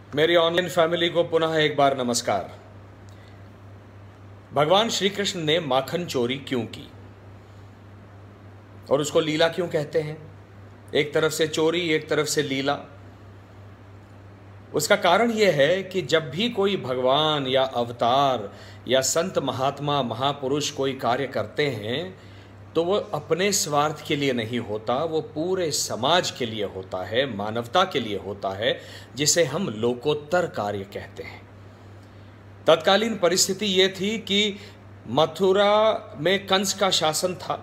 मेरी online family को पुनः एक बार नमस्कार। भगवान श्री कृष्ण ने माखन चोरी क्यों की और उसको लीला क्यों कहते हैं? एक तरफ से चोरी, एक तरफ से लीला। उसका कारण यह है कि जब भी कोई भगवान या अवतार या संत महात्मा महापुरुष कोई कार्य करते हैं तो वो अपने स्वार्थ के लिए नहीं होता, वो पूरे समाज के लिए होता है, मानवता के लिए होता है, जिसे हम लोकोत्तर कार्य कहते हैं। तत्कालीन परिस्थिति ये थी कि मथुरा में कंस का शासन था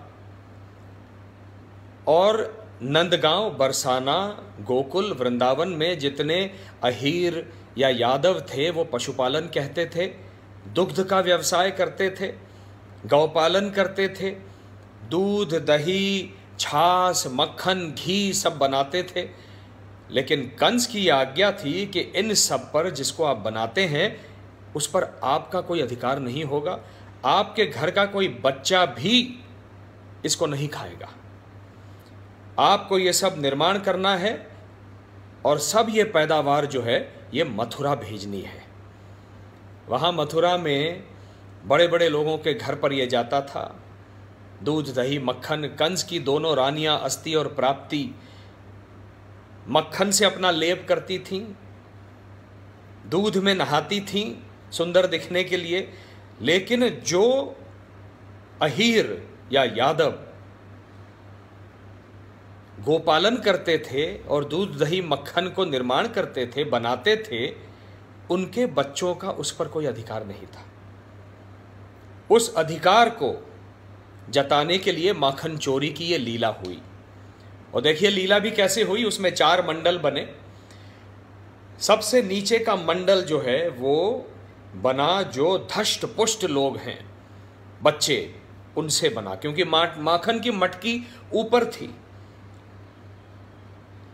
और नंदगांव, बरसाना, गोकुल, वृंदावन में जितने अहीर या यादव थे वो पशुपालन कहते थे, दुग्ध का व्यवसाय करते थे, गौपालन करते थे, दूध, दही, छाछ, मक्खन, घी सब बनाते थे। लेकिन कंस की आज्ञा थी कि इन सब पर जिसको आप बनाते हैं उस पर आपका कोई अधिकार नहीं होगा, आपके घर का कोई बच्चा भी इसको नहीं खाएगा। आपको ये सब निर्माण करना है और सब ये पैदावार जो है ये मथुरा भेजनी है। वहाँ मथुरा में बड़े बड़े लोगों के घर पर ये जाता था। दूध, दही, मक्खन। कंस की दोनों रानियां अस्ति और प्राप्ति मक्खन से अपना लेप करती थीं, दूध में नहाती थीं सुंदर दिखने के लिए। लेकिन जो अहीर या यादव गोपालन करते थे और दूध, दही, मक्खन को निर्माण करते थे, बनाते थे, उनके बच्चों का उस पर कोई अधिकार नहीं था। उस अधिकार को जताने के लिए माखन चोरी की ये लीला हुई। और देखिए लीला भी कैसे हुई। उसमें 4 मंडल बने। सबसे नीचे का मंडल जो है वो बना जो धष्ट पुष्ट लोग हैं, बच्चे, उनसे बना, क्योंकि माखन की मटकी ऊपर थी।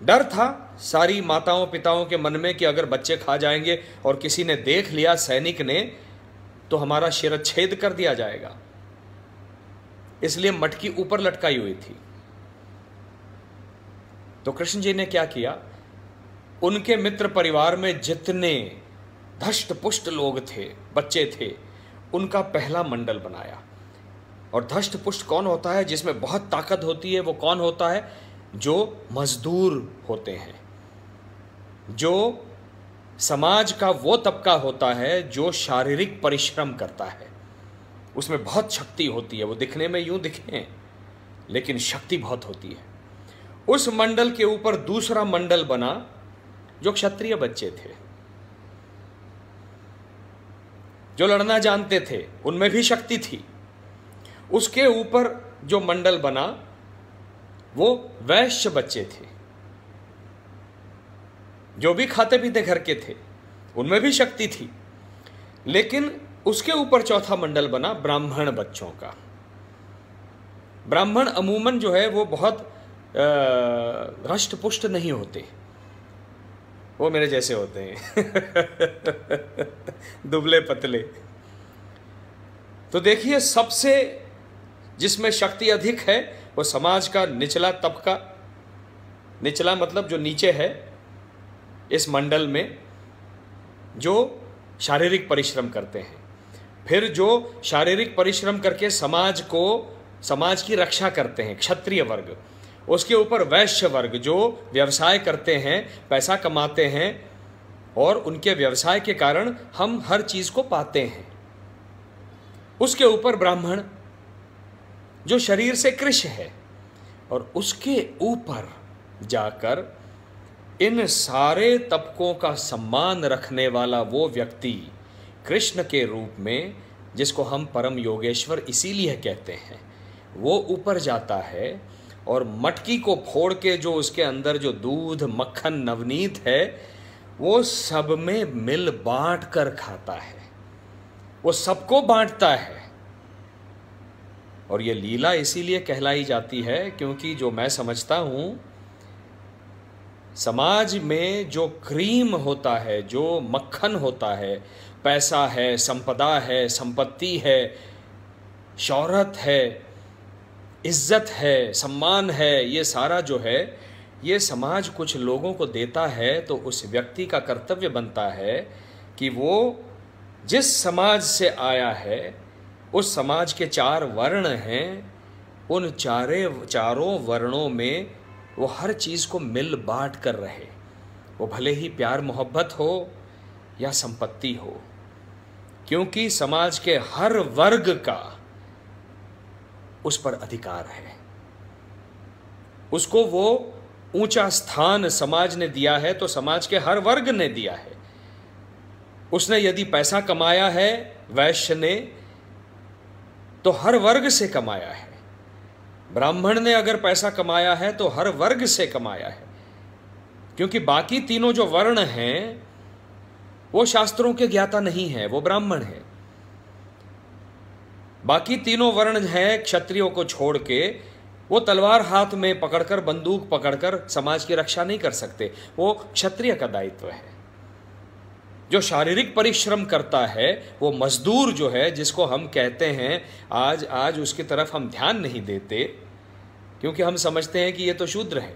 डर था सारी माताओं पिताओं के मन में कि अगर बच्चे खा जाएंगे और किसी ने देख लिया, सैनिक ने, तो हमारा शिरच्छेद कर दिया जाएगा। इसलिए मटकी ऊपर लटकाई हुई थी। तो कृष्ण जी ने क्या किया, उनके मित्र परिवार में जितने धष्ट पुष्ट लोग थे, बच्चे थे, उनका पहला मंडल बनाया। और धष्ट पुष्ट कौन होता है? जिसमें बहुत ताकत होती है। वो कौन होता है? जो मजदूर होते हैं, जो समाज का वो तबका होता है जो शारीरिक परिश्रम करता है। उसमें बहुत शक्ति होती है। वो दिखने में यूं दिखें लेकिन शक्ति बहुत होती है। उस मंडल के ऊपर दूसरा मंडल बना जो क्षत्रिय बच्चे थे, जो लड़ना जानते थे, उनमें भी शक्ति थी। उसके ऊपर जो मंडल बना वो वैश्य बच्चे थे, जो भी खाते पीते घर के थे, उनमें भी शक्ति थी। लेकिन उसके ऊपर चौथा मंडल बना ब्राह्मण बच्चों का। ब्राह्मण अमूमन जो है वो बहुत हष्ट पुष्ट नहीं होते, वो मेरे जैसे होते हैं दुबले पतले। तो देखिए सबसे जिसमें शक्ति अधिक है वो समाज का निचला तबका, निचला मतलब जो नीचे है इस मंडल में, जो शारीरिक परिश्रम करते हैं। फिर जो शारीरिक परिश्रम करके समाज की रक्षा करते हैं, क्षत्रिय वर्ग। उसके ऊपर वैश्य वर्ग, जो व्यवसाय करते हैं, पैसा कमाते हैं और उनके व्यवसाय के कारण हम हर चीज को पाते हैं। उसके ऊपर ब्राह्मण, जो शरीर से कृश है। और उसके ऊपर जाकर इन सारे तबकों का सम्मान रखने वाला वो व्यक्ति कृष्ण के रूप में, जिसको हम परम योगेश्वर इसीलिए कहते हैं, वो ऊपर जाता है और मटकी को फोड़ के जो उसके अंदर जो दूध, मक्खन, नवनीत है, वो सब में मिल बांट कर खाता है। वो सबको बांटता है। और ये लीला इसीलिए कहलाई जाती है क्योंकि जो मैं समझता हूं, समाज में जो क्रीम होता है, जो मक्खन होता है, पैसा है, संपदा है, संपत्ति है, शौहरत है, इज्जत है, सम्मान है, ये सारा जो है ये समाज कुछ लोगों को देता है तो उस व्यक्ति का कर्तव्य बनता है कि वो जिस समाज से आया है, उस समाज के 4 वर्ण हैं, उन चारों वर्णों में वो हर चीज़ को मिल बांट कर रहे, वो भले ही प्यार मोहब्बत हो या संपत्ति हो, क्योंकि समाज के हर वर्ग का उस पर अधिकार है। उसको वो ऊंचा स्थान समाज ने दिया है तो समाज के हर वर्ग ने दिया है। उसने यदि पैसा कमाया है वैश्य ने, तो हर वर्ग से कमाया है। ब्राह्मण ने अगर पैसा कमाया है तो हर वर्ग से कमाया है, क्योंकि बाकी तीनों जो वर्ण हैं वो शास्त्रों के ज्ञाता नहीं है, वो ब्राह्मण है। बाकी तीनों वर्ण हैं क्षत्रियों को छोड़ के, वो तलवार हाथ में पकड़कर, बंदूक पकड़कर समाज की रक्षा नहीं कर सकते, वो क्षत्रिय का दायित्व है। जो शारीरिक परिश्रम करता है, वो मजदूर जो है, जिसको हम कहते हैं, आज उसकी तरफ हम ध्यान नहीं देते क्योंकि हम समझते हैं कि ये तो शूद्र है।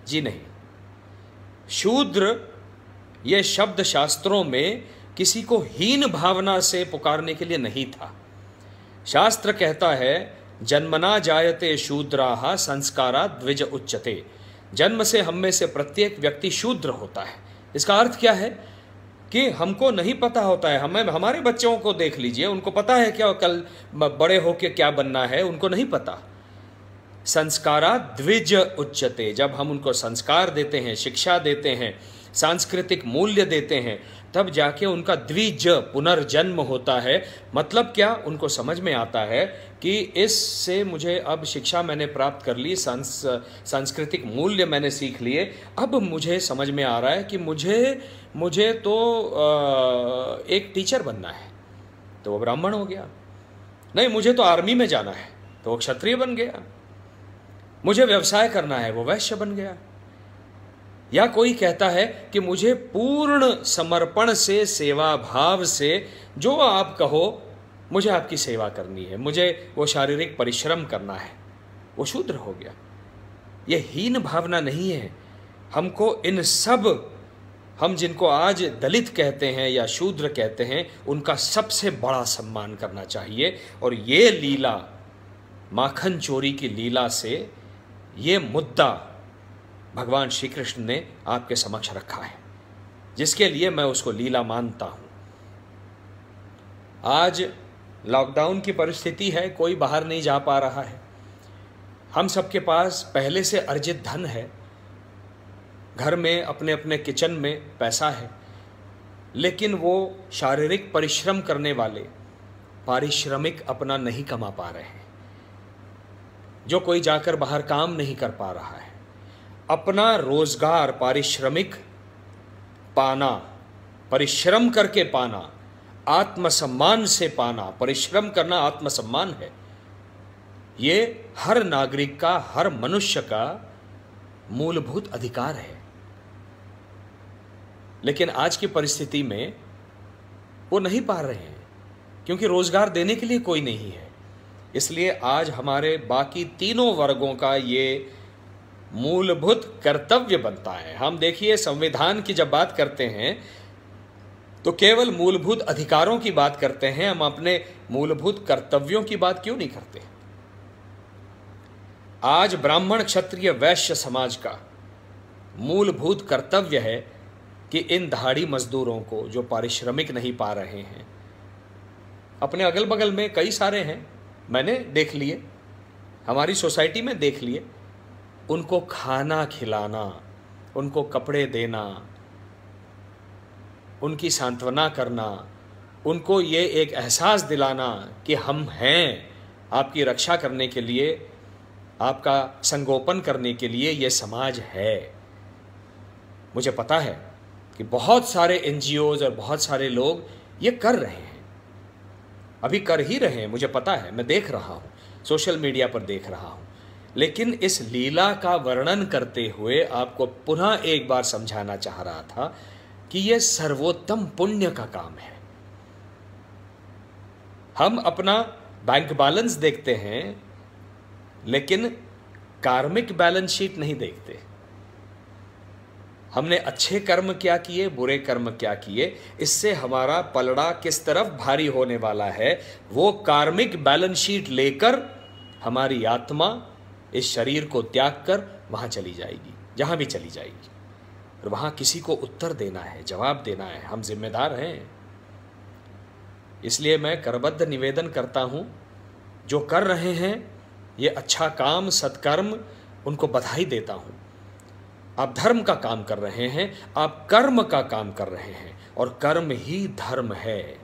जी नहीं, शूद्र ये शब्द शास्त्रों में किसी को हीन भावना से पुकारने के लिए नहीं था। शास्त्र कहता है जन्मना जायते शूद्राः संस्कारा द्विज उच्यते। जन्म से हम में से प्रत्येक व्यक्ति शूद्र होता है। इसका अर्थ क्या है कि हमको नहीं पता होता है। हमें, हमारे बच्चों को देख लीजिए, उनको पता है क्या कल बड़े होके क्या बनना है, उनको नहीं पता। संस्कारा द्विज उच्यते। जब हम उनको संस्कार देते हैं, शिक्षा देते हैं, सांस्कृतिक मूल्य देते हैं, तब जाके उनका द्विज पुनर्जन्म होता है। मतलब क्या, उनको समझ में आता है कि इससे मुझे अब शिक्षा मैंने प्राप्त कर ली, सांस्कृतिक मूल्य मैंने सीख लिए, अब मुझे समझ में आ रहा है कि मुझे तो एक टीचर बनना है, तो वो ब्राह्मण हो गया। नहीं, मुझे तो आर्मी में जाना है, तो वो क्षत्रिय बन गया। मुझे व्यवसाय करना है, वो वैश्य बन गया। या कोई कहता है कि मुझे पूर्ण समर्पण से, सेवा भाव से, जो आप कहो, मुझे आपकी सेवा करनी है, मुझे वो शारीरिक परिश्रम करना है, वो शूद्र हो गया। ये हीन भावना नहीं है। हमको इन सब, हम जिनको आज दलित कहते हैं या शूद्र कहते हैं, उनका सबसे बड़ा सम्मान करना चाहिए। और ये लीला, माखन चोरी की लीला से, ये मुद्दा भगवान श्री कृष्ण ने आपके समक्ष रखा है, जिसके लिए मैं उसको लीला मानता हूं। आज लॉकडाउन की परिस्थिति है, कोई बाहर नहीं जा पा रहा है। हम सबके पास पहले से अर्जित धन है, घर में अपने अपने किचन में पैसा है, लेकिन वो शारीरिक परिश्रम करने वाले पारिश्रमिक अपना नहीं कमा पा रहे हैं। जो कोई जाकर बाहर काम नहीं कर पा रहा है, अपना रोजगार पारिश्रमिक पाना, परिश्रम करके पाना, आत्मसम्मान से पाना। परिश्रम करना आत्मसम्मान है। ये हर नागरिक का, हर मनुष्य का मूलभूत अधिकार है। लेकिन आज की परिस्थिति में वो नहीं पा रहे हैं, क्योंकि रोजगार देने के लिए कोई नहीं है। इसलिए आज हमारे बाकी तीनों वर्गों का ये मूलभूत कर्तव्य बनता है। हम देखिए, संविधान की जब बात करते हैं तो केवल मूलभूत अधिकारों की बात करते हैं, हम अपने मूलभूत कर्तव्यों की बात क्यों नहीं करते? आज ब्राह्मण, क्षत्रिय, वैश्य समाज का मूलभूत कर्तव्य है कि इन दहाड़ी मजदूरों को, जो पारिश्रमिक नहीं पा रहे हैं, अपने अगल बगल में कई सारे हैं, मैंने देख लिए, हमारी सोसाइटी में देख लिए, उनको खाना खिलाना, उनको कपड़े देना, उनकी सांत्वना करना, उनको ये एक एहसास दिलाना कि हम हैं, आपकी रक्षा करने के लिए, आपका संगोपन करने के लिए ये समाज है। मुझे पता है कि बहुत सारे NGOs और बहुत सारे लोग ये कर रहे हैं, अभी कर ही रहे हैं, मुझे पता है, मैं देख रहा हूँ, सोशल मीडिया पर देख रहा हूँ। लेकिन इस लीला का वर्णन करते हुए आपको पुनः एक बार समझाना चाह रहा था कि यह सर्वोत्तम पुण्य का काम है। हम अपना बैंक बैलेंस देखते हैं, लेकिन कार्मिक बैलेंस शीट नहीं देखते। हमने अच्छे कर्म क्या किए, बुरे कर्म क्या किए, इससे हमारा पलड़ा किस तरफ भारी होने वाला है, वो कार्मिक बैलेंस शीट लेकर हमारी आत्मा इस शरीर को त्याग कर वहां चली जाएगी, जहां भी चली जाएगी। और वहां किसी को उत्तर देना है, जवाब देना है, हम जिम्मेदार हैं। इसलिए मैं करबद्ध निवेदन करता हूं, जो कर रहे हैं ये अच्छा काम, सत्कर्म, उनको बधाई देता हूं। आप धर्म का काम कर रहे हैं, आप कर्म का काम कर रहे हैं, और कर्म ही धर्म है।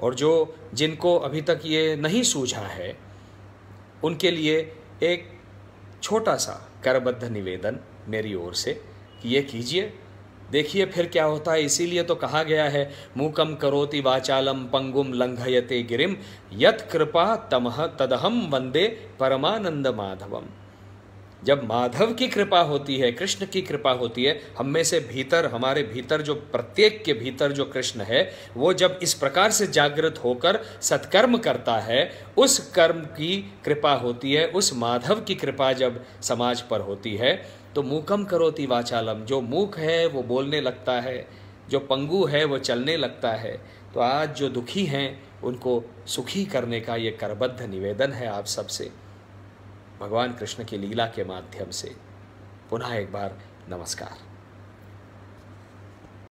और जो जिनको अभी तक ये नहीं सूझा है, उनके लिए एक छोटा सा करबद्ध निवेदन मेरी ओर से कि ये कीजिए, देखिए फिर क्या होता है। इसीलिए तो कहा गया है, मूकम करोति वाचालम पंगुम लंघयते गिरिम यत् कृपा तमह तदहम वंदे परमानंद माधवम। जब माधव की कृपा होती है, कृष्ण की कृपा होती है, हम में से भीतर, हमारे भीतर जो प्रत्येक के भीतर जो कृष्ण है, वो जब इस प्रकार से जागृत होकर सत्कर्म करता है, उस कर्म की कृपा होती है, उस माधव की कृपा जब समाज पर होती है, तो मूकम करोति वाचालम, जो मूक है वो बोलने लगता है, जो पंगु है वो चलने लगता है। तो आज जो दुखी हैं उनको सुखी करने का ये करबद्ध निवेदन है आप सबसे, भगवान कृष्ण की लीला के माध्यम से। पुनः एक बार नमस्कार।